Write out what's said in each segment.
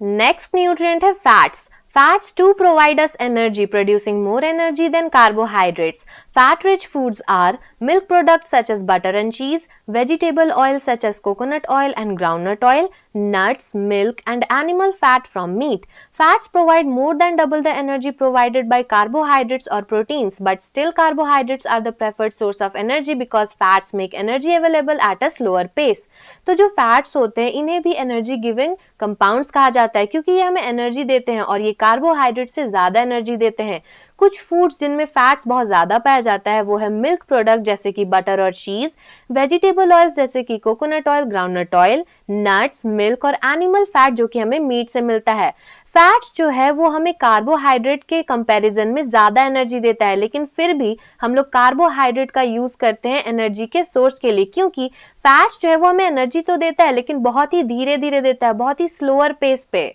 Next nutrient है fats. Fats too provide us energy, producing more energy than carbohydrates. Fat-rich foods are milk products such as butter and cheese, vegetable oils such as coconut oil and groundnut oil, nuts, milk, and animal fat from meat. Fats provide more than double the energy provided by carbohydrates or proteins, but still carbohydrates are the preferred source of energy because fats make energy available at a slower pace. तो जो fats होते हैं इन्हें भी energy giving compounds कहा जाता है क्योंकि ये हमें एनर्जी देते हैं और ये कार्बोहाइड्रेट से ज्यादा एनर्जी देते हैं. कुछ फूड्स जिनमें फैट्स बहुत ज्यादा पाया जाता है वो है मिल्क प्रोडक्ट जैसे कि बटर और चीज, वेजिटेबल ऑयल्स जैसे कि coconut oil, groundnut oil, nuts, milk और एनिमल फैट जो कि हमें मीट से मिलता है. फैट्स जो है वो हमें कार्बोहाइड्रेट के कंपैरिजन में ज्यादा एनर्जी देता है, लेकिन फिर भी हम लोग कार्बोहाइड्रेट का यूज करते हैं एनर्जी के सोर्स के लिए क्योंकि फैट्स जो है वो हमें एनर्जी तो देता है लेकिन बहुत ही धीरे धीरे देता है, बहुत ही स्लोअर पेस पे.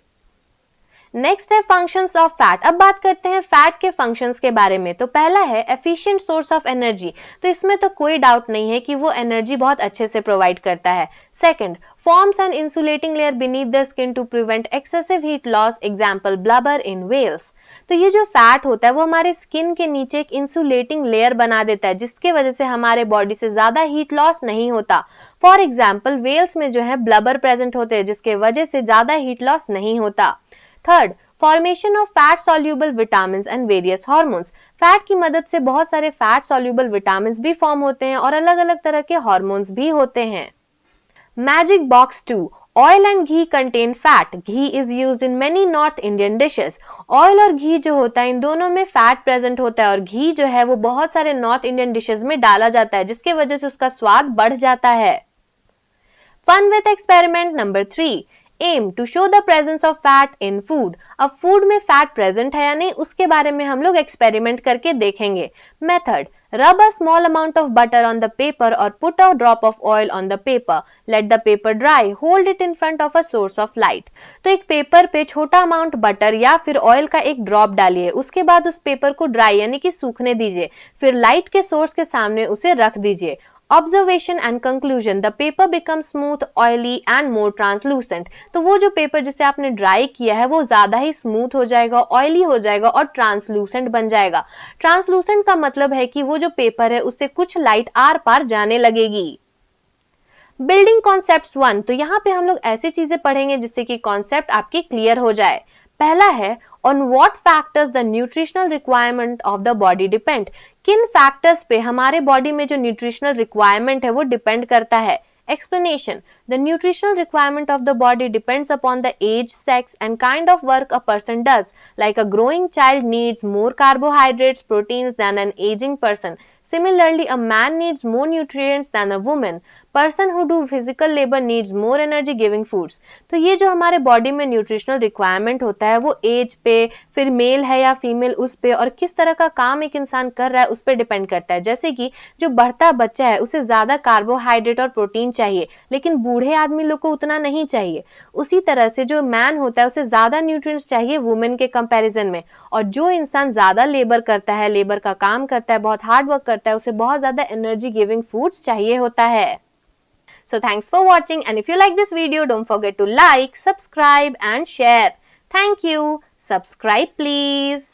नेक्स्ट है फंक्शंस ऑफ फैट. अब बात करते हैं फैट के फंक्शंस के बारे में. तो पहला है एफिशिएंट सोर्स ऑफ एनर्जी. तो इसमें तो कोई डाउट नहीं है कि वो एनर्जी बहुत अच्छे से प्रोवाइड करता है. Second, forms an insulating layer beneath the skin to prevent excessive heat loss, example blubber in whales. तो ये जो फैट होता है वो हमारे स्किन के नीचे एक इंसुलेटिंग लेयर बना देता है जिसकी वजह से हमारे बॉडी से ज्यादा हीट लॉस नहीं होता. फॉर एग्जाम्पल व्हेल्स में जो है ब्लबर प्रेजेंट होते हैं जिसके वजह से ज्यादा हीट लॉस नहीं होता. Third, formation of fat soluble vitamins and various hormones. Fat की मदद से बहुत सारे फैट सॉल्यूबल विटामिन्स भी फॉर्म होते हैं और अलग अलग तरह के हार्मोन्स भी होते हैं. Magic box 2. Oil and ghee contain fat. Ghee is used in many north Indian dishes. Oil और घी जो होता है इन दोनों में फैट प्रेजेंट होता है और घी जो है वो बहुत सारे नॉर्थ इंडियन डिशेस में डाला जाता है जिसके वजह से उसका स्वाद बढ़ जाता है. Fun with experiment number 3. Aim to show the presence of fat in food. अब फूड में फैट प्रेजेंट है या नहीं उसके बारे में हम लोग एक्सपेरिमेंट करके देखेंगे. Method, rub a small amount of butter on the paper or put a drop of oil on the paper. Let the paper dry. Hold it in front of a source of light. तो एक paper पे छोटा amount butter या फिर oil का एक drop डालिए. उसके बाद उस पेपर को ड्राई यानी कि सूखने दीजिए. फिर लाइट के सोर्स के सामने उसे रख दीजिए. Observation and conclusion. The paper becomes smooth, oily and more translucent. तो वो जो पेपर जिसे आपने ड्राई किया है वो ज्यादा ही स्मूथ हो जाएगा, ऑयली हो जाएगा और ट्रांसलूसेंट बन जाएगा. ट्रांसलूसेंट का मतलब है कि वो जो पेपर है उससे कुछ लाइट आर पार जाने लगेगी. Building concepts 1. तो यहाँ पे हम लोग ऐसी चीजें पढ़ेंगे जिससे कि कॉन्सेप्ट आपकी क्लियर हो जाए. पहला है on what factors the nutritional requirement of the body depend. किन फैक्टर्स पे हमारे बॉडी में जो न्यूट्रिशनल रिक्वायरमेंट है वो डिपेंड करता है. Explanation. The nutritional requirement of the body depends upon the age, sex and kind of work a person does. Like a growing child needs more carbohydrates, proteins than an aging person. Similarly, a man needs more nutrients than a woman. Person who do physical labor needs more energy giving foods. तो ये जो हमारे body में nutritional requirement होता है वो as पे, फिर मेल है या फीमेल उस पे और किस तरह का काम एक इंसान कर रहा है उस पर डिपेंड करता है. जैसे कि जो बढ़ता बच्चा है उसे ज्यादा कार्बोहाइड्रेट और प्रोटीन चाहिए लेकिन बूढ़े आदमी लोग को उतना नहीं चाहिए. उसी तरह से जो मैन होता है उसे ज्यादा न्यूट्रिएंट्स चाहिए वुमेन के कंपैरिजन में और जो इंसान ज्यादा लेबर करता है, लेबर का काम करता है, बहुत हार्ड वर्क करता है उसे बहुत ज्यादा एनर्जी गिविंग फूड्स चाहिए होता है. So thanks for watching and if you like this video don't forget to like, subscribe and share. Thank you. Subscribe please.